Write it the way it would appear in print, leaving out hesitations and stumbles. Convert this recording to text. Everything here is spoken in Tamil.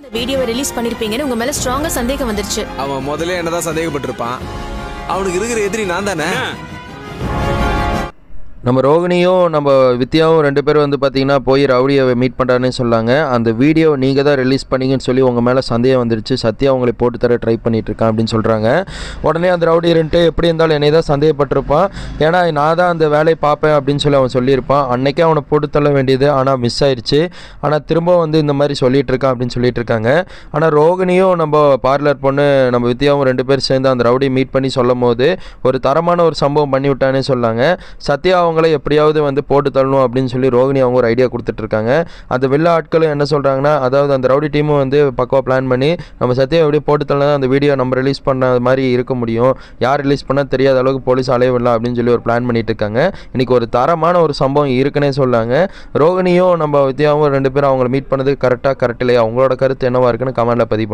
அந்த வீடியோவை ரிலீஸ் பண்ணிருப்பீங்கன்னு உங்க மேல ஸ்ட்ராங்கா சந்தேகம் வந்துருச்சு. அவன் முதல்ல என்னதான் சந்தேகப்பட்டிருப்பான். அவனுக்கு இருக்கிற எதிரி நான் தானே. நம்ம ரோகிணியும் நம்ம வித்யாவும் 2 பேரும் வந்து பார்த்தீங்கன்னா போய் ரவுடியை மீட் பண்ணுறான்னு சொல்லாங்க. அந்த வீடியோ நீங்கள் தான் ரிலீஸ் பண்ணீங்கன்னு சொல்லி உங்கள் மேலே சந்தேகம் வந்துருச்சு. சத்யா அவங்களை போட்டு தர ட்ரை பண்ணிகிட்ருக்கான் அப்படின்னு சொல்கிறாங்க. உடனே அந்த ரவுடி இருந்துட்டு எப்படி இருந்தாலும் என்னை தான் சந்தேகப்பட்டிருப்பான், ஏன்னா நான் தான் அந்த வேலையை பார்ப்பேன் அப்படின்னு சொல்லி அவன் சொல்லியிருப்பான். அன்றைக்கே அவனை போட்டு தள்ள வேண்டியது, ஆனால் மிஸ் ஆயிடுச்சு. ஆனால் திரும்ப வந்து இந்த மாதிரி சொல்லிகிட்டு இருக்கான் அப்படின்னு சொல்லிட்டு இருக்காங்க. ஆனால் ரோகிணியும் நம்ம பார்லர் பொண்ணு நம்ம வித்யாவும் 2 பேர் சேர்ந்து அந்த ரவுடி மீட் பண்ணி சொல்லும் போது ஒரு தரமான ஒரு சம்பவம் பண்ணி விட்டானே சொல்லாங்க. சத்யா அவங்கள எப்படியாவது வந்து போட்டு தள்ளணும் அப்படின்னு சொல்லி ரோகிணி அவங்க ஒரு ஐடியா கொடுத்துட்ருக்காங்க. அந்த வெளில ஆட்களும் என்ன சொல்கிறாங்கன்னா, அதாவது அந்த ரவுடி டீமும் வந்து பக்கவாக பிளான் பண்ணி நம்ம சத்யா எப்படி போட்டு தள்ளனா அந்த வீடியோ நம்ம ரிலீஸ் பண்ண மாதிரி இருக்க முடியும், யார் ரிலீஸ் பண்ணால் தெரியாத அளவுக்கு போலீஸ் அலைய விடலாம் அப்படின்னு சொல்லி ஒரு பிளான் பண்ணிட்டு இருக்காங்க. இன்றைக்கி ஒரு தரமான ஒரு சம்பவம் இருக்குன்னே சொல்லாங்க. ரோகிணியும் நம்ம வித்யாவும் 2 பேரும் அவங்கள மீட் பண்ணது கரெக்ட் இல்லையா? அவங்களோட கருத்து என்னவா இருக்குன்னு கமெண்ட்டில் பதிவு